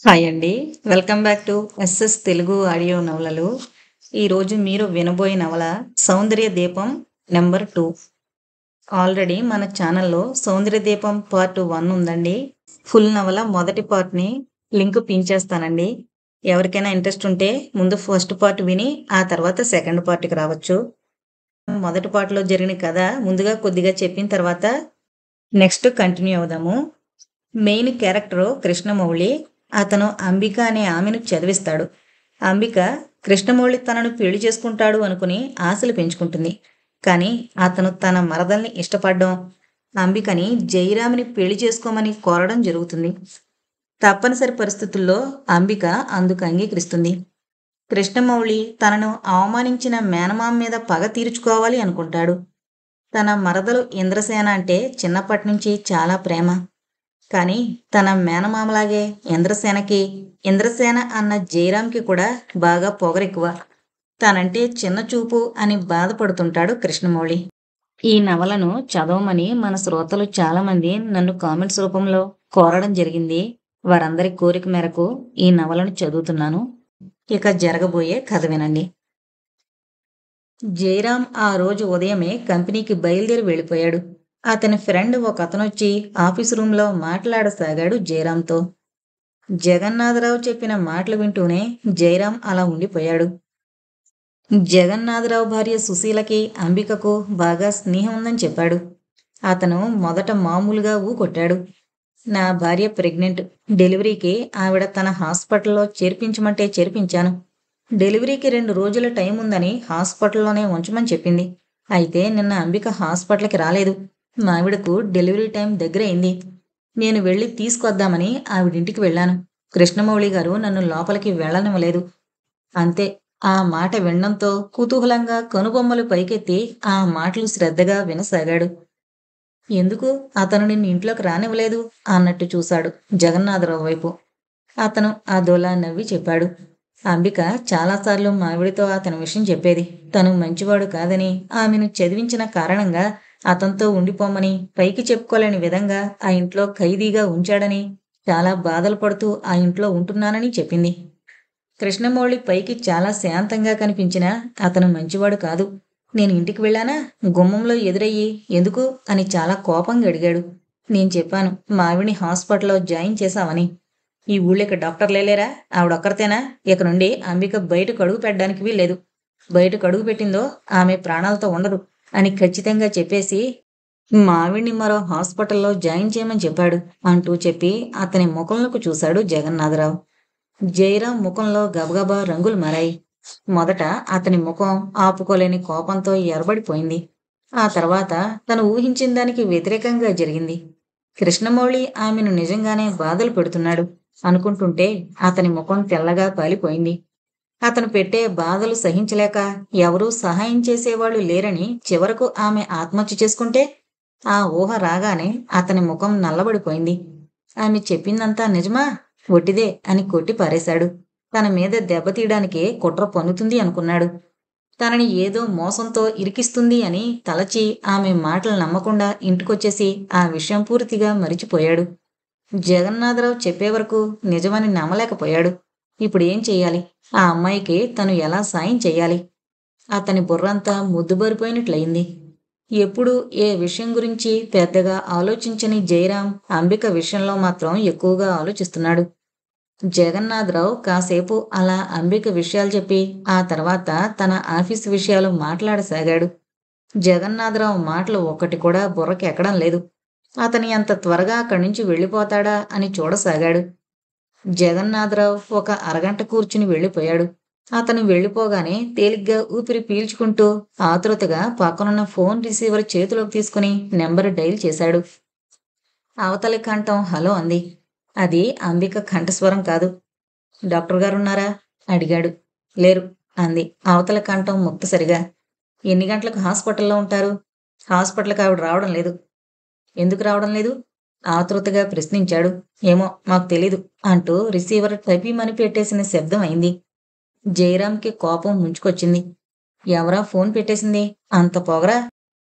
Hi అండి. Welcome back to SS Telugu audio నవలలు. ఈరోజు మీరు వినబోయే నవల 'సౌందర్య దీపం' నెంబర్ 2. ఆల్రెడీ మన ఛానల్‌లో 'సౌందర్య దీపం' పార్ట్ 1 ఉందండి. ఫుల్ నవల మొదటి పార్ట్‌ని లింక్ పిన్ చేస్తానండి. ఎవరికైనా ఇంట్రెస్ట్ ఉంటే ముందు ఫస్ట్ పార్ట్ విని ఆ తర్వాత సెకండ్ పార్ట్‌కి రావచ్చు. మొదటి పార్ట్‌లో జరిగిన కథ ముందుగా కొద్దిగా చెప్పిన తర్వాత నెక్స్ట్ కంటిన్యూ అవుదాము. Main character Krishnamouli. అతను అంబిక అనే ఆమెను చదివిస్తాడు. అంబిక కృష్ణమౌళి తనను పెళ్లి చేసుకుంటాడు అనుకుని ఆశలు పెంచుకుంటుంది. కానీ అతను తన మరదల్ని ఇష్టపడడం, అంబికని జయరాంని పెళ్లి చేసుకోమని కోరడం జరుగుతుంది. తప్పనిసరి పరిస్థితుల్లో అంబిక అందుకు అంగీకరిస్తుంది. కృష్ణమౌళి తనను అవమానించిన మేనమామ మీద పగ తీర్చుకోవాలి అనుకుంటాడు. తన మరదలు ఇంద్రసేన అంటే చిన్నప్పటి నుంచి చాలా ప్రేమ. కానీ తన మేనమామలాగే ఇంద్రసేన అన్న జయరాంకి కూడా బాగా పొగరెక్కువ. తనంటే చిన్న చూపు అని బాధపడుతుంటాడు కృష్ణమౌళి. ఈ నవలను చదవమని మన శ్రోతలు చాలామంది నన్ను కామెంట్స్ రూపంలో కోరడం జరిగింది. వారందరి కోరిక మేరకు ఈ నవలను చదువుతున్నాను. ఇక జరగబోయే కథ వినండి. జయరాం ఆ రోజు ఉదయమే కంపెనీకి బయలుదేరి వెళ్ళిపోయాడు. అతని ఫ్రెండ్ ఒకతనొచ్చి ఆఫీసు రూంలో మాట్లాడసాగాడు జయరాంతో. జగన్నాథరావు చెప్పిన మాటలు వింటూనే జయరాం అలా ఉండిపోయాడు. జగన్నాథరావు భార్య సుశీలకి, అంబికకు బాగా స్నేహం ఉందని చెప్పాడు. అతను మొదట మామూలుగా ఊకొట్టాడు. నా భార్య ప్రెగ్నెంట్. డెలివరీకి ఆవిడ తన హాస్పిటల్లో చేర్పించమంటే చేర్పించాను. డెలివరీకి 2 రోజుల టైం ఉందని హాస్పిటల్లోనే ఉంచమని చెప్పింది. అయితే నిన్న అంబిక హాస్పిటల్కి రాలేదు. మావిడకు డెలివరీ టైం దగ్గరయింది. నేను వెళ్ళి తీసుకొద్దామని ఆవిడింటికి వెళ్ళాను. కృష్ణమౌళి గారు నన్ను లోపలికి వెళ్ళనివ్వలేదు. అంతే. ఆ మాట వినడంతో కుతూహలంగా కనుబొమ్మలు పైకెత్తి ఆ మాటలు శ్రద్ధగా వినసాగాడు. ఎందుకు అతను నిన్ను ఇంట్లోకి రానివ్వలేదు అన్నట్టు చూశాడు జగన్నాథరావు వైపు. అతను అదోలా నవ్వి చెప్పాడు. అంబిక చాలాసార్లు మావిడితో అతని విషయం చెప్పేది. తను మంచివాడు కాదని, ఆమెను చదివించిన కారణంగా అతనితో ఉండిపోమని, పైకి చెప్పుకోలేని విధంగా ఆ ఇంట్లో ఖైదీగా ఉంచాడని, చాలా బాధలు పడుతూ ఆ ఇంట్లో ఉంటున్నానని చెప్పింది. కృష్ణమౌళి పైకి చాలా శాంతంగా కనిపించినా అతను మంచివాడు కాదు. నేను ఇంటికి వెళ్ళానా, గుమ్మంలో ఎదురయ్యి ఎందుకు అని చాలా కోపంగా అడిగాడు. నేను చెప్పాను, మావిడిని హాస్పిటల్లో జాయిన్ చేశామని. ఈ ఊళ్ళోకి డాక్టర్లే లేరా? ఆవిడొక్కరితేనా? ఇక నుండి అంబిక బయటకు అడుగు పెట్టడానికి వీల్లేదు. బయటకు అడుగు పెట్టిందో ఆమె ప్రాణాలతో ఉండదు అని ఖచ్చితంగా చెప్పేసి మావిడిని మరో హాస్పిటల్లో జాయిన్ చేయమని చెప్పాడు అంటూ చెప్పి అతని ముఖంలోకి చూశాడు జగన్నాథరావు. జయరాం ముఖంలో గబగబా రంగులు మారాయి. మొదట అతని ముఖం ఆపుకోలేని కోపంతో ఎర్రబడిపోయింది. ఆ తర్వాత తను ఊహించిన దానికి వ్యతిరేకంగా జరిగింది. కృష్ణమౌళి ఆమెను నిజంగానే బాధలు పెడుతున్నాడు అనుకుంటుంటే అతని ముఖం తెల్లగా పాలిపోయింది. అతను పెట్టే బాధలు సహించలేక ఎవరూ సహాయం చేసేవాళ్ళు లేరని చివరకు ఆమె ఆత్మహత్య చేసుకుంటే ఆ ఊహ రాగానే అతని ముఖం నల్లబడిపోయింది. ఆమె చెప్పిందంతా నిజమా? ఒట్టిదే అని కొట్టి పారేశాడు. తన మీద దెబ్బతీయడానికే కుట్ర పన్నుతుంది అనుకున్నాడు. తనని ఏదో మోసంతో ఇరికిస్తుంది అని తలచి ఆమె మాటలు నమ్మకుండా ఇంటికొచ్చేసి ఆ విషయం పూర్తిగా మరిచిపోయాడు. జగన్నాథరావు చెప్పే వరకు నిజమని నమ్మలేకపోయాడు. ఇప్పుడు ఏం చెయ్యాలి? ఆ అమ్మాయికి తను ఎలా సాయం చెయ్యాలి? అతని బుర్రంతా ముద్దుబారిపోయినట్లయింది. ఎప్పుడూ ఏ విషయం గురించి పెద్దగా ఆలోచించని జయరాం అంబిక విషయంలో మాత్రం ఎక్కువగా ఆలోచిస్తున్నాడు. జగన్నాథరావు కాసేపు అలా అంబిక విషయాలు చెప్పి ఆ తర్వాత తన ఆఫీసు విషయాలు మాట్లాడసాగాడు. జగన్నాథరావు మాటలు ఒక్కటి కూడా బుర్రకి ఎక్కడం లేదు. అతని అంత త్వరగా అక్కడి నుంచి వెళ్ళిపోతాడా అని చూడసాగాడు. జగన్నాథరావు ఒక అరగంట కూర్చుని వెళ్ళిపోయాడు. అతను వెళ్ళిపోగానే తేలిగ్గా ఊపిరి పీల్చుకుంటూ ఆతృతగా పక్కనున్న ఫోన్ రిసీవర్ చేతిలోకి తీసుకుని నెంబర్ డైల్ చేశాడు. అవతలి కంఠం హలో అంది. అది అంబిక కంఠస్వరం కాదు. డాక్టర్ గారున్నారా? అడిగాడు. లేరు అంది అవతల కంఠం ముక్తసరిగా. ఎన్ని గంటలకు హాస్పిటల్లో ఉంటారు? హాస్పిటల్కి ఆవిడ రావడం లేదు. ఎందుకు రావడం లేదు? ఆతృతగా ప్రశ్నించాడు. ఏమో మాకు తెలీదు అంటూ రిసీవర్ టపీమని పెట్టేసిన శబ్దం అయింది. జయరాంకి కోపం ముంచుకొచ్చింది. ఎవరా ఫోన్ పెట్టేసింది? అంత పొగరా?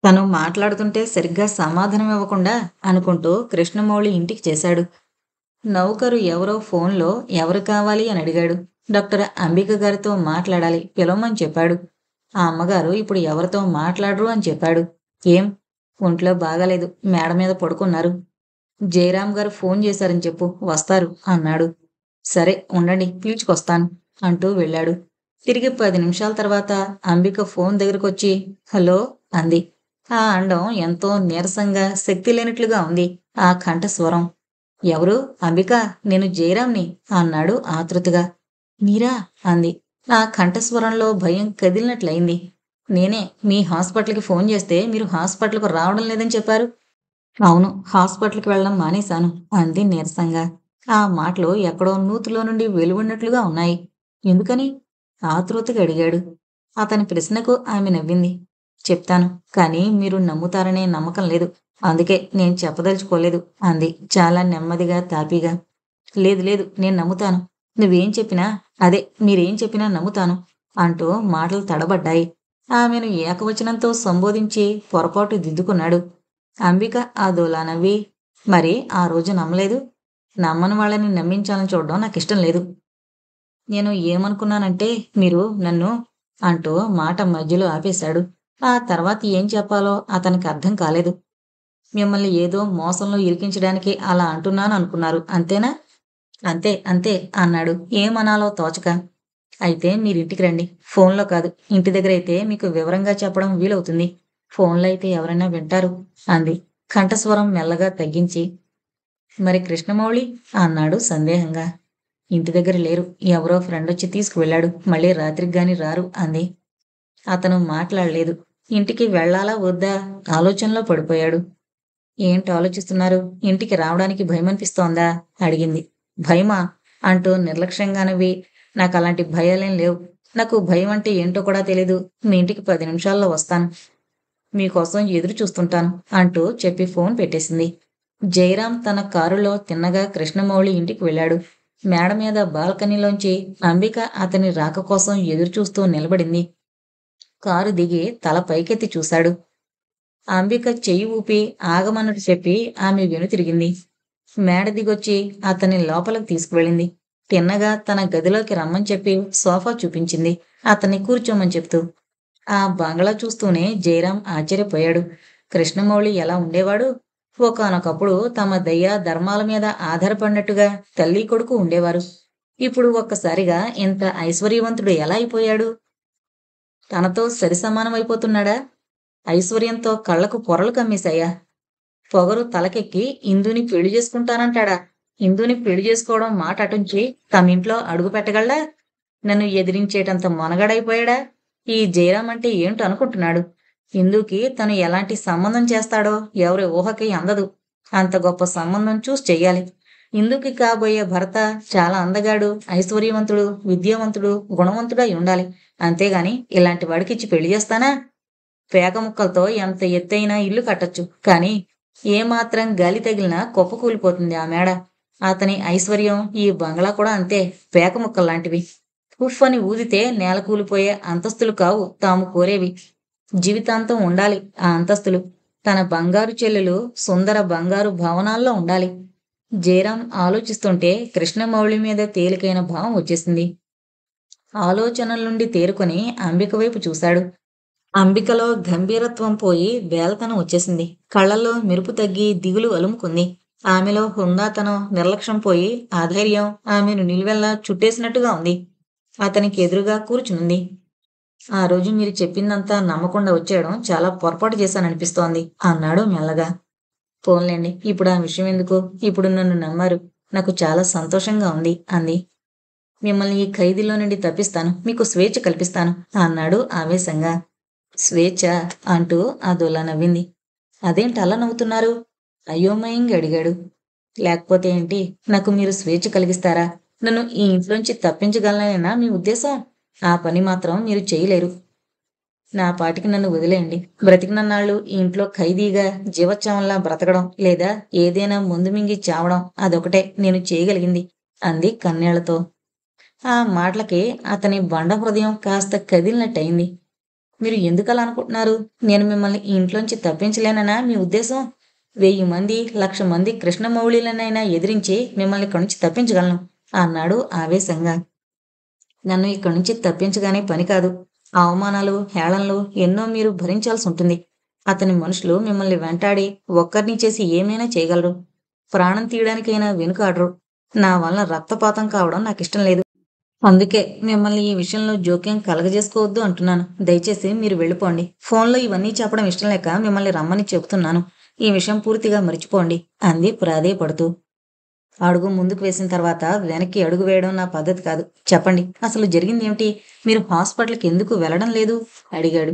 తను మాట్లాడుతుంటే సరిగ్గా సమాధానం ఇవ్వకుండా అనుకుంటూ కృష్ణమౌళి ఇంటికి చేశాడు. నౌకరు ఎవరో ఫోన్లో ఎవరు కావాలి అని అడిగాడు. డాక్టర్ అంబిక గారితో మాట్లాడాలి, పిలవమని చెప్పాడు. ఆ అమ్మగారు ఇప్పుడు ఎవరితో మాట్లాడరు అని చెప్పాడు. ఏం? ఒంట్లో బాగాలేదు, మేడ మీద పడుకున్నారు. జయరాం గారు ఫోన్ చేశారని చెప్పు, వస్తారు అన్నాడు. సరే ఉండండి, పిలుచుకొస్తాను అంటూ వెళ్ళాడు. తిరిగి 10 నిమిషాల తర్వాత అంబిక ఫోన్ దగ్గరకొచ్చి హలో అంది. ఆ అండం ఎంతో నీరసంగా, శక్తి లేనట్లుగా ఉంది ఆ కంఠస్వరం. ఎవరు? అంబిక, నేను జయరాంని అన్నాడు ఆతృతగా. మీరా? అంది. ఆ కంఠస్వరంలో భయం కదిలినట్లయింది. నేనే. మీ హాస్పిటల్కి ఫోన్ చేస్తే మీరు హాస్పిటల్కు రావడం లేదని చెప్పారు. అవును, హాస్పిటల్కి వెళ్ళడం మానేశాను అంది నీరసంగా. ఆ మాటలు ఎక్కడో నూతిలో నుండి వెలువడినట్లుగా ఉన్నాయి. ఎందుకని? ఆతృతగా అడిగాడు. అతని ప్రశ్నకు ఆమె నవ్వింది. చెప్తాను, కానీ మీరు నమ్ముతారనే నమ్మకం లేదు. అందుకే నేను చెప్పదలుచుకోలేదు అంది చాలా నెమ్మదిగా, తాపీగా. లేదు లేదు, నేను నమ్ముతాను. నువ్వేం చెప్పినా, అదే మీరేం చెప్పినా నమ్ముతాను అంటూ మాటలు తడబడ్డాయి. ఆమెను ఏకవచనంతో సంబోధించి పొరపాటు దిద్దుకున్నాడు. అంబిక అదోలా నవ్వి, మరి ఆ రోజు నమ్మలేదు? నమ్మని వాళ్ళని నమ్మించాలని చూడడం నాకిష్టం లేదు. నేను ఏమనుకున్నానంటే మీరు నన్ను అంటూ మాట మధ్యలో ఆపేశాడు. ఆ తర్వాత ఏం చెప్పాలో అతనికి అర్థం కాలేదు. మిమ్మల్ని ఏదో మోసంలో ఇరికించడానికి అలా అంటున్నాను అనుకున్నారు, అంతేనా? అంతే అంతే అన్నాడు ఏమనాలో తోచక. అయితే మీరింటికి రండి. ఫోన్లో కాదు, ఇంటి దగ్గరైతే మీకు వివరంగా చెప్పడం వీలవుతుంది. ఫోన్లో అయితే ఎవరైనా వింటారు అంది కంఠస్వరం మెల్లగా తగ్గించి. మరి కృష్ణమౌళి అన్నాడు సందేహంగా. ఇంటి దగ్గర లేరు, ఎవరో ఫ్రెండ్ వచ్చి తీసుకువెళ్ళాడు, మళ్ళీ రాత్రికి గాని రారు అంది. అతను మాట్లాడలేదు. ఇంటికి వెళ్ళాలా వద్దా ఆలోచనలో పడిపోయాడు. ఏంటి ఆలోచిస్తున్నారు? ఇంటికి రావడానికి భయమనిపిస్తోందా అడిగింది. భయమా అంటూ నిర్లక్ష్యంగా నవ్వి, నాకలాంటి భయాలేం లేవు. నాకు భయం అంటే ఏంటో కూడా తెలీదు. మీ ఇంటికి 10 నిమిషాల్లో వస్తాను. మీకోసం ఎదురు చూస్తుంటాను అంటూ చెప్పి ఫోన్ పెట్టేసింది. జయరాం తన కారులో తిన్నగా కృష్ణమౌళి ఇంటికి వెళ్ళాడు. మేడ మీద బాల్కనీలోంచి అంబిక అతని రాక కోసం ఎదురుచూస్తూ నిలబడింది. కారు దిగి తల పైకెత్తి చూశాడు. అంబిక చెయ్యి ఊపి ఆగమన్నట్టు చెప్పి ఆమె వెనుతిరిగింది. మేడ దిగొచ్చి అతన్ని లోపలికి తీసుకువెళ్ళింది. తిన్నగా తన గదిలోకి రమ్మని చెప్పి సోఫా చూపించింది, అతన్ని కూర్చోమని చెప్తూ. ఆ బంగళా చూస్తూనే జయరాం ఆశ్చర్యపోయాడు. కృష్ణమౌళి ఎలా ఉండేవాడు? ఒకానొకప్పుడు తమ దయ ధర్మాల మీద ఆధారపడినట్టుగా తల్లి కొడుకు ఉండేవారు. ఇప్పుడు ఒక్కసారిగా ఇంత ఐశ్వర్యవంతుడు ఎలా అయిపోయాడు? తనతో సరిసమానమైపోతున్నాడా? ఐశ్వర్యంతో కళ్ళకు పొరలు కమ్మేశాయా? పొగరు తలకెక్కి ఇందుని పెళ్లి చేసుకుంటానంటాడా? ఇందుని పెళ్లి చేసుకోవడం మాట అటుంచి తమింట్లో అడుగు పెట్టగలడా? నన్ను ఎదిరించేటంత మొనగాడైపోయాడా? ఈ జయరాం అంటే ఏంటో అనుకుంటున్నాడు. ఇందుకి తను ఎలాంటి సంబంధం చేస్తాడో ఎవరి ఊహకి అందదు. అంత గొప్ప సంబంధం చూసి చెయ్యాలి. ఇందుకి కాబోయే భర్త చాలా అందగాడు, ఐశ్వర్యవంతుడు, విద్యావంతుడు, గుణవంతుడై ఉండాలి. అంతేగాని ఇలాంటి వాడికిచ్చి పెళ్లి చేస్తానా? పేక ముక్కలతో ఎంత ఎత్తైన ఇల్లు కట్టొచ్చు, కానీ ఏమాత్రం గాలి తగిలినా కుప్పకూలిపోతుంది ఆ మేడ. అతని ఐశ్వర్యం, ఈ బంగ్లా కూడా అంతే, పేక ముక్కల్లాంటివి. ఉఫ్ అని ఊదితే నేల కూలిపోయే అంతస్తులు కావు తాము కోరేవి. జీవితాంతం ఉండాలి ఆ అంతస్తులు. తన బంగారు చెల్లెలు సుందర బంగారు భవనాల్లో ఉండాలి. జయరాం ఆలోచిస్తుంటే కృష్ణమౌళి మీద తేలికైన భావం వచ్చేసింది. ఆలోచనల నుండి తేరుకొని అంబిక వైపు చూశాడు. అంబికలో గంభీరత్వం పోయి వేలతనం వచ్చేసింది. కళ్ళల్లో మెరుపు తగ్గి దిగులు అలుముకుంది. ఆమెలో హుందాతనం, నిర్లక్ష్యం పోయి ఆధైర్యం ఆమెను నిలువెల్లా చుట్టేసినట్టుగా ఉంది. అతనికి ఎదురుగా కూర్చునుంది. ఆ రోజు మీరు చెప్పిందంతా నమ్మకుండా వచ్చేయడం చాలా పొరపాటు చేశాననిపిస్తోంది అన్నాడు మెల్లగా. పోన్లేండి, ఇప్పుడు ఆ విషయం ఎందుకు? ఇప్పుడు నన్ను నమ్మారు, నాకు చాలా సంతోషంగా ఉంది అంది. మిమ్మల్ని ఈ ఖైదీలో నుండి తప్పిస్తాను, మీకు స్వేచ్ఛ కల్పిస్తాను అన్నాడు ఆవేశంగా. స్వేచ్ఛ అంటూ అదోలా నవ్వింది. అదేంటి అలా నవ్వుతున్నారు? అయోమయంగా అడిగాడు. లేకపోతే ఏంటి, నాకు మీరు స్వేచ్ఛ కలిగిస్తారా? నన్ను ఈ ఇంట్లోంచి తప్పించగలనేనా మీ ఉద్దేశం? ఆ పని మాత్రం మీరు చేయలేరు. నా పాటికి నన్ను వదిలేయండి. బ్రతికినన్నాళ్ళు ఈ ఇంట్లో ఖైదీగా జీవచ్చావంలా బ్రతకడం, లేదా ఏదైనా ముందు మింగి చావడం, అదొకటే నేను చేయగలిగింది అంది కన్నీళ్లతో. ఆ మాటలకి అతని బండ హృదయం కాస్త కదిలినట్టయింది. మీరు ఎందుకలా అనుకుంటున్నారు? నేను మిమ్మల్ని ఈ ఇంట్లోంచి తప్పించలేననా మీ ఉద్దేశం? 1000 మంది 1,00,000 మంది కృష్ణమౌళిలనైనా ఎదిరించి మిమ్మల్ని ఇక్కడి నుంచి తప్పించగలను అన్నాడు ఆవేశంగా. నన్ను ఇక్కడి నుంచి తప్పించగానే పని కాదు. అవమానాలు, హేళనలు ఎన్నో మీరు భరించాల్సి ఉంటుంది. అతని మనుషులు మిమ్మల్ని వెంటాడి ఒక్కరిని చేసి ఏమైనా చేయగలరు. ప్రాణం తీయడానికైనా వెనుకాడరు. నా వలన రక్తపాతం కావడం నాకిష్టం లేదు. అందుకే మిమ్మల్ని ఈ విషయంలో జోక్యం కలగజేసుకోవద్దు అంటున్నాను. దయచేసి మీరు వెళ్ళిపోండి. ఫోన్లో ఇవన్నీ చెప్పడం ఇష్టం లేక మిమ్మల్ని రమ్మని చెబుతున్నాను. ఈ విషయం పూర్తిగా మర్చిపోండి అంది ప్రాధేయపడుతూ. అడుగు ముందుకు వేసిన తర్వాత వెనక్కి అడుగు వేయడం నా పద్ధతి కాదు. చెప్పండి, అసలు జరిగిందేమిటి? మీరు హాస్పిటల్కి ఎందుకు వెళ్ళడం లేదు అడిగాడు.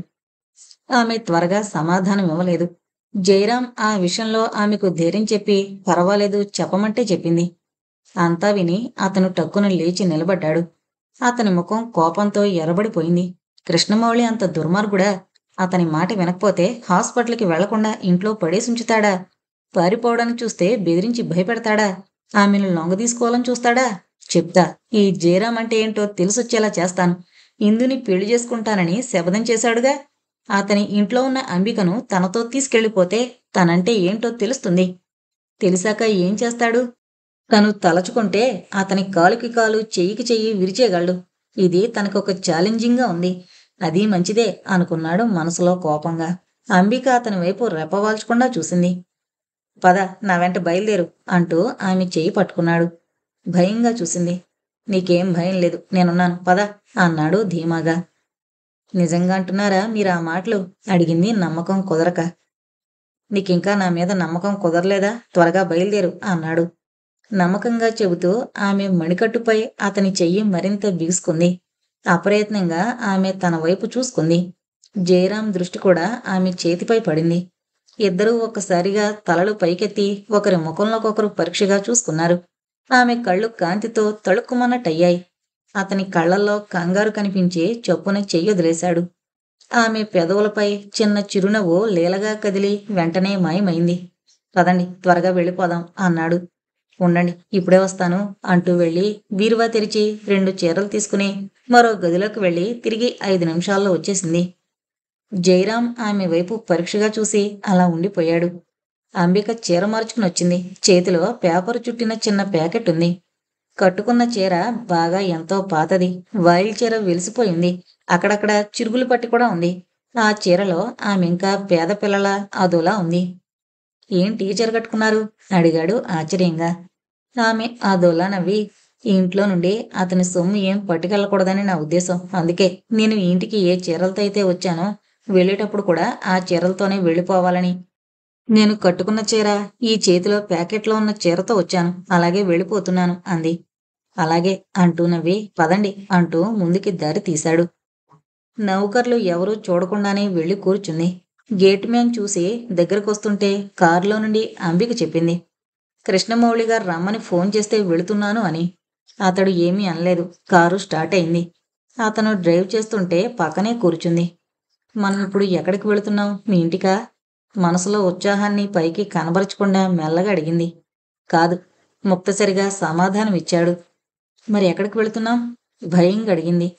ఆమె త్వరగా సమాధానం ఇవ్వలేదు. జయరాం ఆ విషయంలో ఆమెకు ధైర్యం చెప్పి పర్వాలేదు చెప్పమంటే చెప్పింది. అంతా విని అతను టక్కున లేచి నిలబడ్డాడు. అతని ముఖం కోపంతో ఎర్రబడిపోయింది. కృష్ణమౌళి అంత దుర్మార్గుడా? అతని మాట వినకపోతే హాస్పిటల్కి వెళ్లకుండా ఇంట్లో పడేసుంచుతాడా? పారిపోవడానికి చూస్తే బెదిరించి భయపెడతాడా? ఆమెను లొంగదీసుకోవాలని చూస్తాడా? చెప్తా. ఈ జయరాం అంటే ఏంటో తెలిసొచ్చేలా చేస్తాను. ఇందుని పెళ్లి చేసుకుంటానని శపథం చేశాడుగా. అతని ఇంట్లో ఉన్న అంబికను తనతో తీసుకెళ్లిపోతే తనంటే ఏంటో తెలుస్తుంది. తెలిసాక ఏం చేస్తాడు? తను తలచుకుంటే అతని కాలుకి కాలు, చెయ్యికి చెయ్యి విరిచేయగలడు. ఇది తనకొక ఛాలెంజింగ్గా ఉంది. అది మంచిదే అనుకున్నాడు మనసులో కోపంగా. అంబిక అతని వైపు రెప్పవాల్చకుండా చూసింది. పద, నా వెంట బయలుదేరు అంటూ ఆమె చెయ్యి పట్టుకున్నాడు. భయంగా చూసింది. నీకేం భయం లేదు, నేనున్నాను, పద అన్నాడు ధీమాగా. నిజంగా అంటున్నారా మీరు ఆ మాటలు అడిగింది నమ్మకం కుదరక. నీకింకా నా మీద నమ్మకం కుదరలేదా? త్వరగా బయలుదేరు అన్నాడు నమ్మకంగా చెబుతూ. ఆమె మణికట్టుపై అతని చెయ్యి మరింత బిగుసుకుంది. అప్రయత్నంగా ఆమె తన వైపు చూసుకుంది. జయరాం దృష్టి కూడా ఆమె చేతిపై పడింది. ఇద్దరూ ఒక్కసారిగా తలలు పైకెత్తి ఒకరి ముఖంలోకొకరు పరీక్షగా చూసుకున్నారు. ఆమె కళ్ళు కాంతితో తళుక్కుమన్నట్టయ్యాయి. అతని కళ్లల్లో కంగారు కనిపించి చొప్పున చెయ్యొదిలేశాడు. ఆమె పెదవులపై చిన్న చిరునవ్వు లీలగా కదిలి వెంటనే మాయమైంది. పదండి, త్వరగా వెళ్ళిపోదాం అన్నాడు. ఉండండి, ఇప్పుడే వస్తాను అంటూ వెళ్ళి బీరువా తెరిచి 2 చీరలు తీసుకుని మరో గదిలోకి వెళ్ళి తిరిగి 5 నిమిషాల్లో వచ్చేసింది. జయరాం ఆమె వైపు పరీక్షగా చూసి అలా ఉండిపోయాడు. అంబిక చీర మార్చుకుని వచ్చింది. చేతిలో పేపరు చుట్టిన చిన్న ప్యాకెట్ ఉంది. కట్టుకున్న చీర బాగా ఎంతో పాతది. వాయిల్ చీర వెలిసిపోయింది. అక్కడక్కడ చిరుగులు పట్టి కూడా ఉంది. ఆ చీరలో ఆమె ఇంకా పేద పిల్లల అదోలా ఉంది. ఏం టీచర్ కట్టుకున్నారు అడిగాడు ఆశ్చర్యంగా. ఆమె అదోలా నవ్వి, ఈ ఇంట్లో నుండి అతని సొమ్ము ఏం పట్టుకెళ్ళకూడదని నా ఉద్దేశం. అందుకే నేను ఈ ఇంటికి ఏ చీరలతో అయితే వచ్చానో వెళ్ళేటప్పుడు కూడా ఆ చీరలతోనే వెళ్ళిపోవాలని. నేను కట్టుకున్న చీర, ఈ చేతిలో ప్యాకెట్లో ఉన్న చీరతో వచ్చాను. అలాగే వెళ్ళిపోతున్నాను అంది. అలాగే అంటూ నవ్వి పదండి అంటూ ముందుకి దారి తీశాడు. నౌకర్లు ఎవరూ చూడకుండానే వెళ్ళి కూర్చుంది. గేట్ మ్యాన్ చూసి దగ్గరకొస్తుంటే కారులో నుండి అంబిక చెప్పింది, కృష్ణమౌళి గారు రమ్మని ఫోన్ చేస్తే వెళుతున్నాను అని. అతడు ఏమీ అనలేదు. కారు స్టార్ట్ అయింది. అతను డ్రైవ్ చేస్తుంటే పక్కనే కూర్చుంది. మనం ఇప్పుడు ఎక్కడికి వెళుతున్నాం? మీ ఇంటికా? మనసులో ఉత్సాహాన్ని పైకి కనబరచకుండా మెల్లగా అడిగింది. కాదు, ముక్తసరిగా సమాధానం ఇచ్చాడు. మరి ఎక్కడికి వెళుతున్నాం? భయంగా అడిగింది.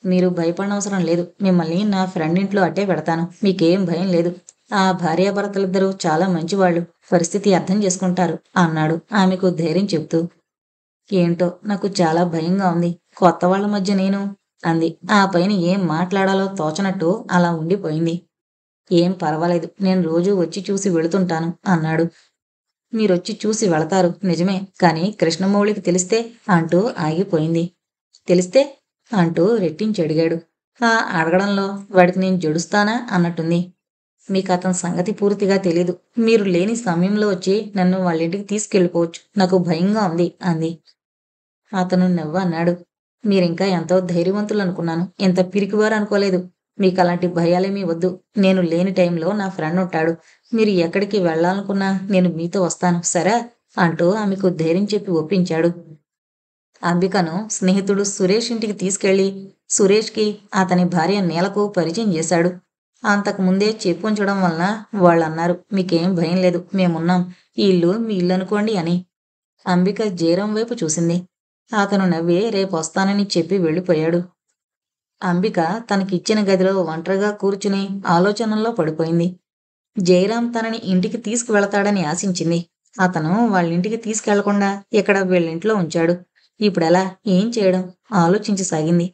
మీరు భయపడనవసరం లేదు. మిమ్మల్ని నా ఫ్రెండ్ ఇంట్లో అట్టే పెడతాను. మీకేం భయం లేదు. ఆ భార్యాభర్తలిద్దరూ చాలా మంచివాళ్ళు. పరిస్థితి అర్థం చేసుకుంటారు అన్నాడు ఆమెకు ధైర్యం చెబుతూ. ఏంటో నాకు చాలా భయంగా ఉంది. కొత్త వాళ్ళ మధ్య నేను అంది. ఆ పైన ఏం మాట్లాడాలో తోచనట్టు అలా ఉండిపోయింది. ఏం పర్వాలేదు, నేను రోజూ వచ్చి చూసి వెళుతుంటాను అన్నాడు. మీరొచ్చి చూసి వెళతారు నిజమే, కానీ కృష్ణమౌళికి తెలిస్తే అంటూ ఆగిపోయింది. తెలిస్తే అంటూ రెట్టించి అడిగాడు. ఆ అడగడంలో వాడికి నేను జడుస్తానా అన్నట్టుంది. మీకు అతని సంగతి పూర్తిగా తెలీదు. మీరు లేని సమయంలో వచ్చి నన్ను వాళ్ళింటికి తీసుకెళ్ళిపోవచ్చు. నాకు భయంగా ఉంది అంది. అతను నవ్వన్నాడు. మీరింకా ఎంతో ధైర్యవంతులు అనుకున్నాను. ఇంత పిరికివారు అనుకోలేదు. మీకు అలాంటి భయాలేమీ వద్దు. నేను లేని టైంలో నా ఫ్రెండ్ ఉంటాడు. మీరు ఎక్కడికి వెళ్ళాలనుకున్నా నేను మీతో వస్తాను, సరే అంటూ ఆమెకు ధైర్యం చెప్పి ఒప్పించాడు. అంబికను స్నేహితుడు సురేష్ ఇంటికి తీసుకెళ్లి సురేష్కి అతని భార్య నీలకు పరిచయం చేశాడు. అంతకుముందే చెప్పుంచడం వలన వాళ్ళన్నారు, మీకేం భయం లేదు, మేమున్నాం, ఈ ఇల్లు మీ ఇల్లు అనుకోండి అని. అంబిక జయరాం వైపు చూసింది. అతను నవ్వి రేపొస్తానని చెప్పి వెళ్ళిపోయాడు. అంబిక తనకిచ్చిన గదిలో ఒంటరిగా కూర్చుని ఆలోచనల్లో పడిపోయింది. జయరాం తనని ఇంటికి తీసుకువెళతాడని ఆశించింది. అతను వాళ్ళింటికి తీసుకెళ్లకుండా ఇక్కడ వీళ్ళింట్లో ఉంచాడు. ఇప్పుడెలా? ఏం చేయడం? ఆలోచించసాగింది.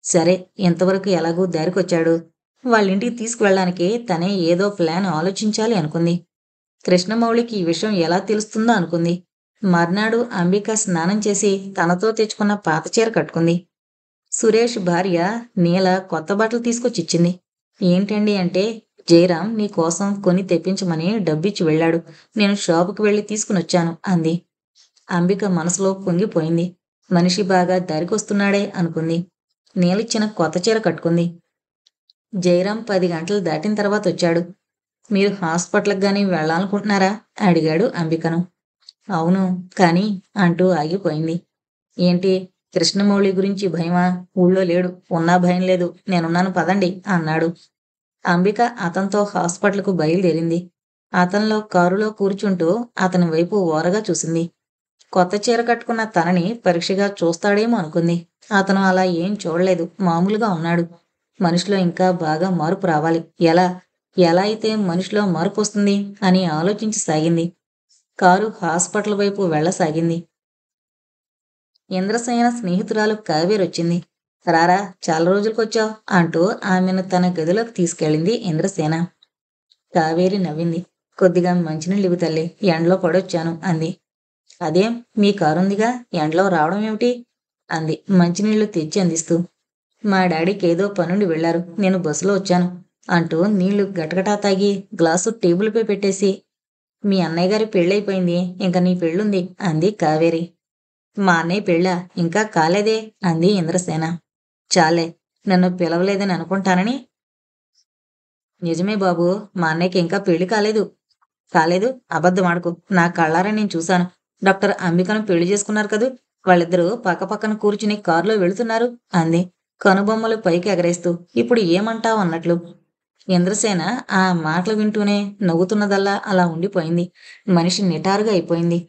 సరే, ఇంతవరకు ఎలాగూ దారికొచ్చాడు. వాళ్ళింటికి తీసుకువెళ్ళడానికి తనే ఏదో ప్లాన్ ఆలోచించాలి అనుకుంది. కృష్ణమౌళికి ఈ విషయం ఎలా తెలుస్తుందో అనుకుంది. మర్నాడు అంబిక స్నానం చేసి తనతో తెచ్చుకున్న పాత చీర కట్టుకుంది. సురేష్ భార్య నీల కొత్త బట్టలు తీసుకొచ్చిచ్చింది. ఏంటండి అంటే, జయరాం నీకోసం కొని తెప్పించమని డబ్బిచ్చి వెళ్ళాడు. నేను షాపుకి వెళ్ళి తీసుకునొచ్చాను అంది. అంబిక మనసులో పొంగిపోయింది. మనిషి బాగా దారికొస్తున్నాడే అనుకుంది. నీలిచ్చిన కొత్త చీర కట్టుకుంది. జయరాం 10 గంటలు దాటిన తర్వాత వచ్చాడు. మీరు హాస్పిటల్కి గాని వెళ్ళాలనుకుంటున్నారా? అడిగాడు అంబికను. అవును, కానీ అంటూ ఆగిపోయింది. ఏంటి, కృష్ణమౌళి గురించి భయమా? ఊళ్ళో లేడు, ఉన్నా భయం లేదు, నేనున్నాను పదండి అన్నాడు. అంబిక అతనితో హాస్పిటల్కు బయలుదేరింది. అతనిలో కారులో కూర్చుంటూ అతని వైపు ఓరగా చూసింది. కొత్త చీర కట్టుకున్న తనని పరీక్షగా చూస్తాడేమో అనుకుంది. అతను అలా ఏం చూడలేదు, మామూలుగా ఉన్నాడు. మనిషిలో ఇంకా బాగా మార్పు రావాలి. ఎలా? ఎలా అయితే మనిషిలో మార్పు వస్తుంది అని ఆలోచించసాగింది. కారు హాస్పిటల్ వైపు వెళ్ళసాగింది. ఇంద్రసేన స్నేహితురాలు కావేరొచ్చింది. రారా, చాలా రోజులకొచ్చావు అంటూ ఆమెను తన గదిలోకి తీసుకెళ్ళింది ఇంద్రసేన. కావేరి నవ్వింది. కొద్దిగా మంచినీళ్ళు ఇవ్వు తల్లి, ఎండలో పడొచ్చాను అంది. అదేం, మీ కారుందిగా, ఎండలో రావడం ఏమిటి అంది మంచినీళ్లు తెచ్చి అందిస్తూ. మా డాడీకి ఏదో పనుండి వెళ్లారు, నేను బస్సులో వచ్చాను అంటూ నీళ్లు గటగటా తాగి గ్లాసు టేబుల్పై పెట్టేసి, మీ అన్నయ్య గారి పెళ్ళైపోయింది, ఇంక నీ పెళ్ళుంది అంది కావేరి. మా అన్నయ్య పెళ్ళా? ఇంకా కాలేదే అంది ఇంద్రసేన. చాలే, నన్ను పిలవలేదని అనుకుంటానని. నిజమే బాబు, మా అన్నయ్యకి ఇంకా పెళ్లి కాలేదు. కాలేదు, అబద్ధమాడకు, నా కళ్ళారా నేను చూశాను. డాక్టర్ అంబికను పెళ్లి చేసుకున్నారు కదూ, వాళ్ళిద్దరూ పక్కపక్కన కూర్చుని కారులో వెళుతున్నారు అంది కనుబొమ్మలు పైకి ఎగరేస్తూ. ఇప్పుడు ఏమంటావు అన్నట్లు. ఇంద్రసేన ఆ మాటలు వింటూనే నవ్వుతున్నదల్లా అలా ఉండిపోయింది. మనిషి నిటారుగా అయిపోయింది.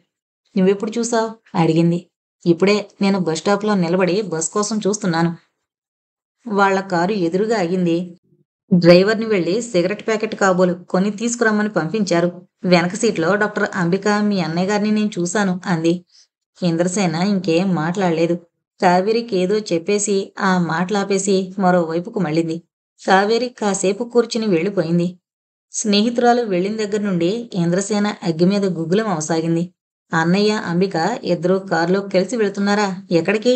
నువ్వెప్పుడు చూసావు అడిగింది. ఇప్పుడే, నేను బస్టాప్లో నిలబడి బస్ కోసం చూస్తున్నాను. వాళ్ళ కారు ఎదురుగా ఆగింది. డ్రైవర్ని వెళ్లి సిగరెట్ ప్యాకెట్ కాబోలు కొని తీసుకురమ్మని పంపించారు. వెనక సీట్లో డాక్టర్ అంబిక మీ అన్నయ్య గారిని నేను చూశాను అంది. ఇంద్రసేన ఇంకేం మాట్లాడలేదు. కావేరికి ఏదో చెప్పేసి ఆ మాటలాపేసి మరోవైపుకు మళ్ళింది. కావేరి కాసేపు కూర్చుని వెళ్ళిపోయింది. స్నేహితురాలు వెళ్ళిన దగ్గర నుండి ఇంద్రసేన అగ్గి మీద గుగ్గులం అవసాగింది. అన్నయ్య అంబిక ఇద్దరూ కారులో కలిసి వెళుతున్నారా? ఎక్కడికి?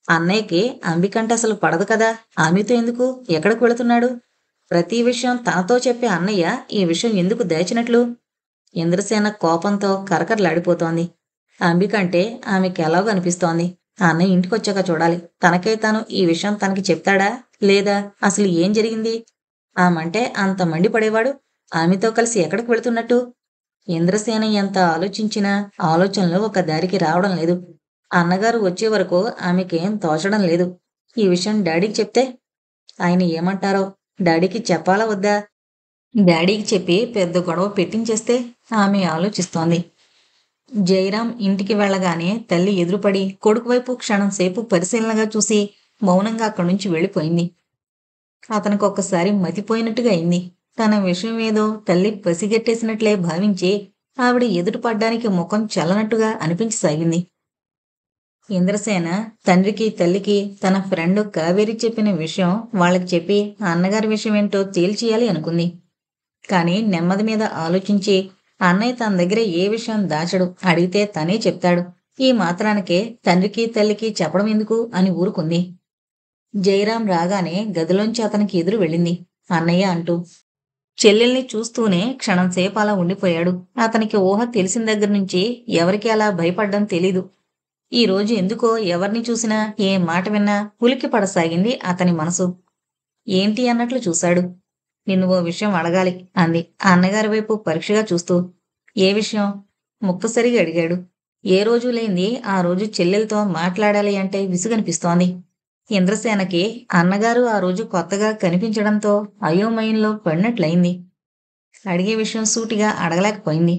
అన్నయ్యకి అంబికంటే అసలు పడదు కదా, ఆమెతో ఎందుకు, ఎక్కడికి వెళుతున్నాడు? ప్రతి విషయం తనతో చెప్పే అన్నయ్య ఈ విషయం ఎందుకు దాచినట్లు? ఇంద్రసేన కోపంతో కరకరలాడిపోతోంది. అంబికంటే ఆమెకి ఎలాగో అనిపిస్తోంది. ఆ అన్నయ్య ఇంటికొచ్చాక చూడాలి, తనకై తాను ఈ విషయం తనకి చెప్తాడా లేదా, అసలు ఏం జరిగింది? ఆమంటే అంత మండిపడేవాడు, ఆమెతో కలిసి ఎక్కడికి వెళుతున్నట్టు? ఇంద్రసేన ఎంత ఆలోచించినా ఆలోచనలు ఒక దారికి రావడం లేదు. అన్నగారు వచ్చే వరకు ఆమెకేం తోచడం లేదు. ఈ విషయం డాడీకి చెప్తే ఆయన ఏమంటారో? డాడీకి చెప్పాలా వద్దా? డాడీకి చెప్పి పెద్ద గొడవ పెట్టించేస్తే ఆమె ఆలోచిస్తోంది. జయరాం ఇంటికి వెళ్ళగానే తల్లి ఎదురుపడి కొడుకు వైపు క్షణం సేపు పరిశీలనగా చూసి మౌనంగా అక్కడి నుంచి వెళ్ళిపోయింది. అతనికి ఒక్కసారి మతిపోయినట్టుగా అయింది. తన విషయం ఏదో తల్లి పసిగట్టేసినట్లే భావించి ఆవిడ ఎదుట పడ్డానికి ముఖం చల్లనట్టుగా అనిపించసాగింది. ఇంద్రసేన తండ్రికి తల్లికి తన ఫ్రెండ్ కావేరి చెప్పిన విషయం వాళ్ళకి చెప్పి ఆ అన్నగారి విషయం ఏంటో తేల్చేయాలి అనుకుంది. కానీ నెమ్మది మీద ఆలోచించి అన్నయ్య తన దగ్గర ఏ విషయం దాచడు, అడిగితే తనే చెప్తాడు, ఈ మాత్రానికే తండ్రికి తల్లికి చెప్పడం ఎందుకు అని ఊరుకుంది. జయరాం రాగానే గదిలోంచి అతనికి ఎదురు వెళ్ళింది. అన్నయ్య అంటూ చెల్లెల్ని చూస్తూనే క్షణంసేపు అలా ఉండిపోయాడు. అతనికి ఊహ తెలిసిన దగ్గర నుంచి ఎవరికి అలా భయపడ్డం తెలీదు. ఈ రోజు ఎందుకో ఎవరిని చూసినా ఏ మాట విన్నా ఉలిక్కి పడసాగింది అతని మనసు. ఏంటి అన్నట్లు చూశాడు. నిన్ను ఓ విషయం అడగాలి అంది ఆ అన్నగారి వైపు పరీక్షగా చూస్తూ. ఏ విషయం? ముక్కసరిగా అడిగాడు. ఏ రోజు లేంది ఆ రోజు చెల్లెలతో మాట్లాడాలి అంటే విసుగనిపిస్తోంది. ఇంద్రసేనకి అన్నగారు ఆ రోజు కొత్తగా కనిపించడంతో అయోమయంలో పడినట్లయింది. అడిగే విషయం సూటిగా అడగలేకపోయింది.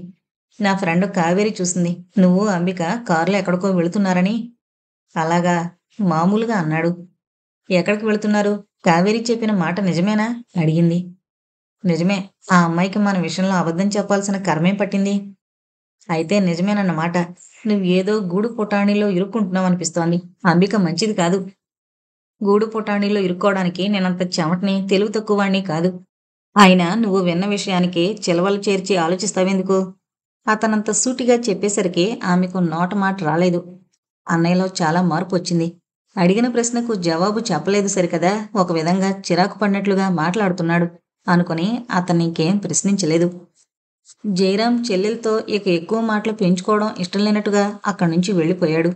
నా ఫ్రెండ్ కావేరి చూసింది, నువ్వు అంబిక కారులో ఎక్కడికో వెళుతున్నారని. అలాగా, మామూలుగా అన్నాడు. ఎక్కడికి వెళుతున్నారు? కావేరి చెప్పిన మాట నిజమేనా అడిగింది. నిజమే. ఆ అమ్మాయికి మన విషయంలో అబద్ధం చెప్పాల్సిన కర్మేం పట్టింది? అయితే నిజమేనన్నమాట. నువ్వేదో గూడు పుటాణిలో ఇరుక్కుంటున్నావనిపిస్తోంది. అంబిక మంచిది కాదు. గూడు పుటాణిలో ఇరుక్కోవడానికి నేనంత చెమటని, తెలివి తక్కువవాడిని కాదు. అయినా నువ్వు విన్న విషయానికి చిలవలు చేర్చి ఆలోచిస్తావెందుకు? అతనంత సూటిగా చెప్పేసరికి ఆమెకు నోట మాట రాలేదు. అన్నయ్యలో చాలా మార్పొచ్చింది. అడిగిన ప్రశ్నకు జవాబు చెప్పలేదు సరికదా, ఒక విధంగా చిరాకు పడినట్లుగా మాట్లాడుతున్నాడు అనుకుని అతన్నింకేం ప్రశ్నించలేదు. జయరాం చెల్లెలతో ఇక ఎక్కువ మాటలు పెంచుకోవడం ఇష్టం లేనట్టుగా అక్కడి నుంచి వెళ్ళిపోయాడు.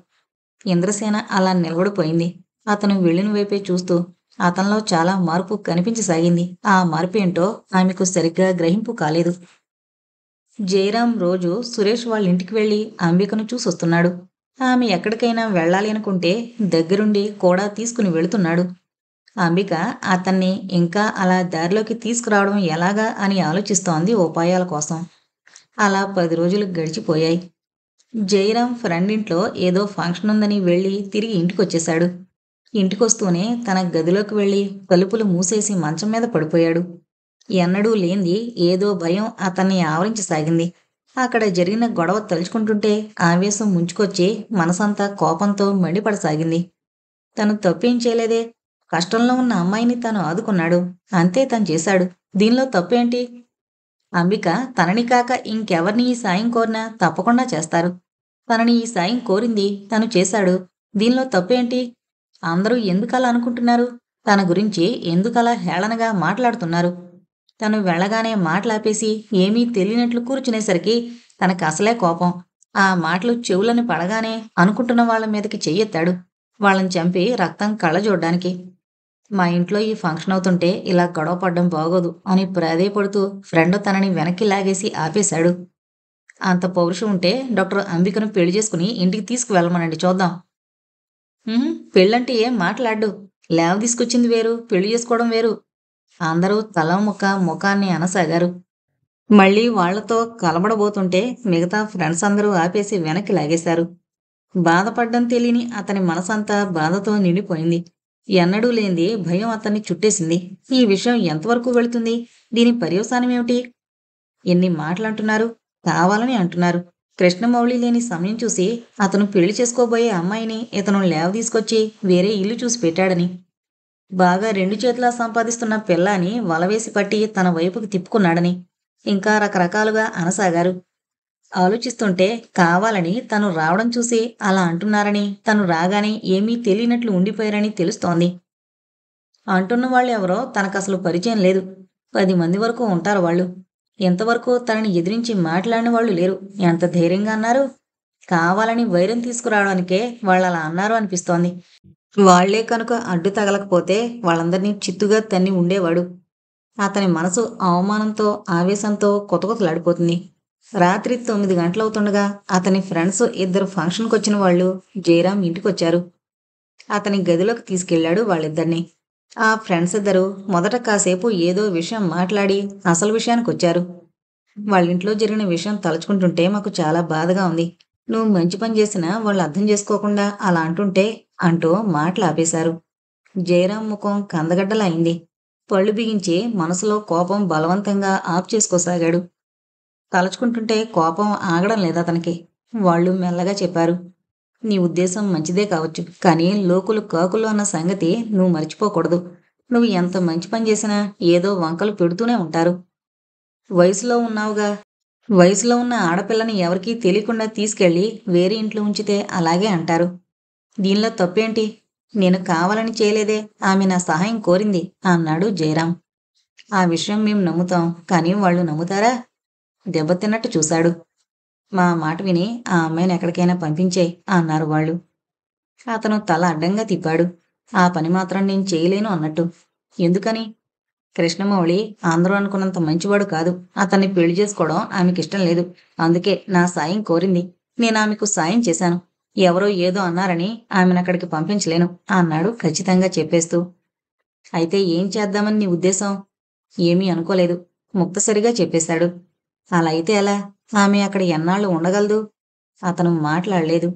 ఇంద్రసేన అలా నిలబడిపోయింది. అతను వెళ్ళిన వైపే చూస్తూ అతనిలో చాలా మార్పు కనిపించసాగింది. ఆ మార్పేంటో ఆమెకు సరిగ్గా గ్రహింపు కాలేదు. జయరాం రోజు సురేష్ వాళ్ళింటికి వెళ్ళి అంబికను చూసొస్తున్నాడు. ఆమె ఎక్కడికైనా వెళ్ళాలి అనుకుంటే దగ్గరుండి కూడా తీసుకుని వెళుతున్నాడు. అంబిక అతన్ని ఇంకా అలా దారిలోకి తీసుకురావడం ఎలాగా అని ఆలోచిస్తోంది ఉపాయాల కోసం. అలా 10 రోజులు గడిచిపోయాయి. జయరాం ఫ్రెండింట్లో ఏదో ఫంక్షన్ ఉందని వెళ్ళి తిరిగి ఇంటికొచ్చేశాడు. ఇంటికొస్తూనే తన గదిలోకి వెళ్ళి తలుపులు మూసేసి మంచం మీద పడిపోయాడు. ఎన్నడూ లేంది ఏదో భయం అతన్ని ఆవరించసాగింది. అక్కడ జరిగిన గొడవ తలుచుకుంటుంటే ఆవేశం ముంచుకొచ్చి మనసంతా కోపంతో మండిపడసాగింది. తను తప్పేం చేయలేదే. కష్టంలో ఉన్న అమ్మాయిని తను ఆదుకున్నాడు. అంతే తను చేశాడు. దీనిలో తప్పేంటి? అంబిక తనని కాక ఇంకెవర్ని ఈ సాయం కోరినా తప్పకుండా చేస్తారు. తనని ఈ సాయం కోరింది, తను చేశాడు. దీనిలో తప్పేంటి? అందరూ ఎందుకలా అనుకుంటున్నారు? తన గురించి ఎందుకలా హేళనగా మాట్లాడుతున్నారు? తను వెళ్ళగానే మాటలాపేసి ఏమీ తెలియనట్లు కూర్చునేసరికి తనకసలే కోపం. ఆ మాటలు చెవులని పడగానే అనుకుంటున్న వాళ్ళ మీదకి చెయ్యెత్తాడు. వాళ్ళని చంపి రక్తం కళ్ళజూడ్డానికి. మా ఇంట్లో ఈ ఫంక్షన్ అవుతుంటే ఇలా గొడవ పడ్డం బాగోదు అని ప్రాధేయపడుతూ ఫ్రెండ్ తనని వెనక్కి లాగేసి ఆపేశాడు. అంత పౌరుషం ఉంటే డాక్టర్ అంబికను పెళ్లి చేసుకుని ఇంటికి తీసుకువెళ్ళమనండి చూద్దాం. పెళ్ళంటే ఏం మాట్లాడ్డు. లేవ తీసుకొచ్చింది వేరు, పెళ్లి చేసుకోవడం వేరు. అందరూ తలా ముఖాన్ని అనసాగారు. మళ్ళీ వాళ్ళతో కలబడబోతుంటే మిగతా ఫ్రెండ్స్ అందరూ ఆపేసి వెనక్కి లాగేశారు. బాధపడ్డం తెలియని అతని మనసంతా బాధతో నిండిపోయింది. ఎన్నడూ లేనిది భయం అతన్ని చుట్టేసింది. ఈ విషయం ఎంతవరకు వెళుతుంది? దీని పర్యవసానమేమిటి? ఎన్ని మాటలంటున్నారు? కావాలని అంటున్నారు. కృష్ణమౌళి లేని సమయం చూసి అతను పెళ్లి చేసుకోబోయే అమ్మాయిని ఇతను లేవదీసుకొచ్చి వేరే ఇల్లు చూసి పెట్టాడని. బాగా రెండు చేతులా సంపాదిస్తున్న పిల్లాని వలవేసి పట్టి తన వైపుకి తిప్పుకున్నాడని. ఇంకా రకరకాలుగా అనసాగారు. ఆలోచిస్తుంటే కావాలని తను రావడం చూసి అలా అంటున్నారని, తను రాగానే ఏమీ తెలియనట్లు ఉండిపోయారని తెలుస్తోంది. అంటున్న వాళ్ళెవరో తనకసలు పరిచయం లేదు. 10 మంది వరకు ఉంటారు వాళ్ళు. ఇంతవరకు తనని ఎదిరించి మాట్లాడిన వాళ్ళు లేరు. ఎంత ధైర్యంగా అన్నారు? కావాలని వైరం తీసుకురావడానికే వాళ్ళలా అన్నారు అనిపిస్తోంది. వాళ్లే కనుక అడ్డు తగలకపోతే వాళ్ళందర్నీ చిత్తుగా తన్ని ఉండేవాడు. అతని మనసు అవమానంతో, ఆవేశంతో కొతకొతలాడిపోతుంది. రాత్రి 9 గంటలవుతుండగా అతని ఫ్రెండ్స్ ఇద్దరు ఫంక్షన్‌కొచ్చిన వాళ్ళు జయరాం ఇంటికొచ్చారు. అతని గదిలోకి తీసుకెళ్ళాడు వాళ్ళిద్దరినీ. ఆ ఫ్రెండ్స్ ఇద్దరు మొదట కాసేపు ఏదో విషయం మాట్లాడి అసలు విషయానికొచ్చారు. వాళ్ళింట్లో జరిగిన విషయం తలుచుకుంటుంటే మాకు చాలా బాధగా ఉంది. నువ్వు మంచి పని చేసినా వాళ్ళు అర్థం చేసుకోకుండా అలా అంటుంటే అంటూ మాటలాపేశారు. జయరాం ముఖం కందగడ్డలా అయింది. పళ్ళు బిగించి మనసులో కోపం బలవంతంగా ఆపు చేసుకోసాగాడు. తలుచుకుంటుంటే కోపం ఆగడం లేదతనికి. వాళ్ళు మెల్లగా చెప్పారు. నీ ఉద్దేశం మంచిదే కావచ్చు. కానీ లోకులు కాకులు అన్న సంగతి నువ్వు మర్చిపోకూడదు. నువ్వు ఎంత మంచి పని చేసినా ఏదో వంకలు పెడుతూనే ఉంటారు. వయసులో ఉన్నావుగా. వయసులో ఉన్న ఆడపిల్లని ఎవరికీ తెలియకుండా తీసుకెళ్ళి వేరే ఇంట్లో ఉంచితే అలాగే అంటారు. దీనిలో తప్పేంటి? నేను కావాలని చేయలేదే. ఆమె నా సహాయం కోరింది అన్నాడు జయరాం. ఆ విషయం మేం నమ్ముతాం. కానీ వాళ్ళు నమ్ముతారా? దెబ్బతిన్నట్టు చూశాడు. మా మాట విని ఆ అమ్మాయిని ఎక్కడికైనా పంపించేయ్ అన్నారు వాళ్ళు. అతను తల అడ్డంగా తిప్పాడు. ఆ పని మాత్రం నేను చేయలేను అన్నట్టు. ఎందుకని? కృష్ణమౌళి అందరూ అనుకున్నంత మంచివాడు కాదు. అతన్ని పెళ్లి చేసుకోవడం ఆమెకిష్టం లేదు. అందుకే నా సాయం కోరింది. నేనామెకు సాయం చేశాను. ఎవరో ఏదో అన్నారని ఆమెనక్కడికి పంపించలేను అన్నాడు ఖచ్చితంగా చెప్పేస్తూ. అయితే ఏం చేద్దామని నీ ఉద్దేశం? ఏమీ అనుకోలేదు. ముక్తసరిగా చెప్పేశాడు. అలా అయితే ఎలా? ఆమె అక్కడ ఎన్నాళ్ళు ఉండగలదు? అతను మాట్లాడలేదు.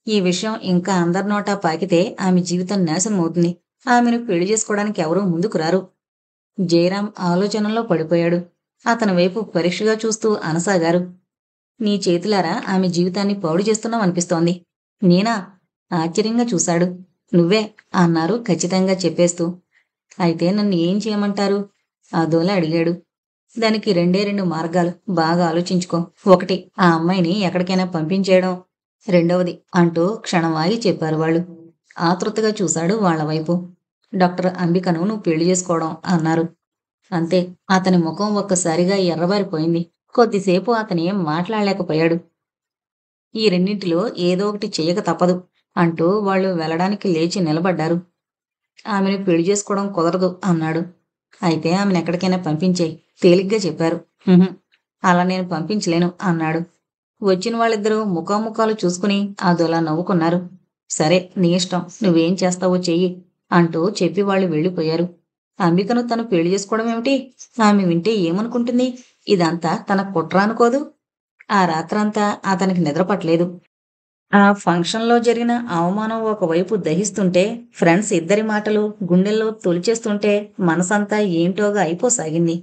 ఈ విషయం ఇంకా అందరి నోటా పాకితే ఆమె జీవితం నాశనమవుతుంది. ఆమెను పెళ్లి చేసుకోవడానికి ఎవరూ ముందుకు రారు. జయరాం ఆలోచనలో పడిపోయాడు. అతని వైపు పరీక్షగా చూస్తూ అనసాగారు. నీ చేతులారా ఆమె జీవితాన్ని పాడు చేస్తున్నావనిపిస్తోంది. నేనా? ఆశ్చర్యంగా చూశాడు. నువ్వే అన్నారు ఖచ్చితంగా చెప్పేస్తూ. అయితే నన్ను ఏం చేయమంటారు? అదోలా అడిగాడు. దానికి రెండే రెండు మార్గాలు. బాగా ఆలోచించుకో. ఒకటి, ఆ అమ్మాయిని ఎక్కడికైనా పంపించేయడం. రెండవది అంటూ క్షణం ఆగి చెప్పారు వాళ్ళు. ఆతృతగా చూశాడు వాళ్ళ వైపు. డాక్టర్ అంబికను నువ్వు పెళ్లి చేసుకోవడం అన్నారు. అంతే. అతని ముఖం ఒక్కసారిగా ఎర్రబారిపోయింది. కొద్దిసేపు అతనేం మాట్లాడలేకపోయాడు. ఈ రెండింటిలో ఏదో ఒకటి చెయ్యక తప్పదు అంటూ వాళ్ళు వెళ్ళడానికి లేచి నిలబడ్డారు. ఆమెను పెళ్లి చేసుకోవడం కుదరదు అన్నాడు. అయితే ఆమెనెక్కడికైనా పంపించేయి తేలిగ్గా చెప్పారు. "హుహు, అలా నేను పంపించలేను" అన్నాడు. వచ్చిన వాళ్ళిద్దరూ ముఖాముఖాలు చూసుకుని అదోలా నవ్వుకున్నారు. సరే, నీ ఇష్టం, నువ్వేం చేస్తావో చెయ్యి అంటూ చెప్పి వాళ్ళు వెళ్ళిపోయారు. అంబికను తను పెళ్లి చేసుకోవడం ఏమిటి? ఆమె వింటే ఏమనుకుంటుంది? ఇదంతా తన కుట్ర అనుకోదు? ఆ రాత్రంతా అతనికి నిద్రపట్టలేదు. ఆ ఫంక్షన్‌లో జరిగిన అవమానం ఒకవైపు దహిస్తుంటే, ఫ్రెండ్స్ ఇద్దరి మాటలు గుండెల్లో తొలిచేస్తుంటే మనసంతా ఏంటోగా అయిపోసాగింది.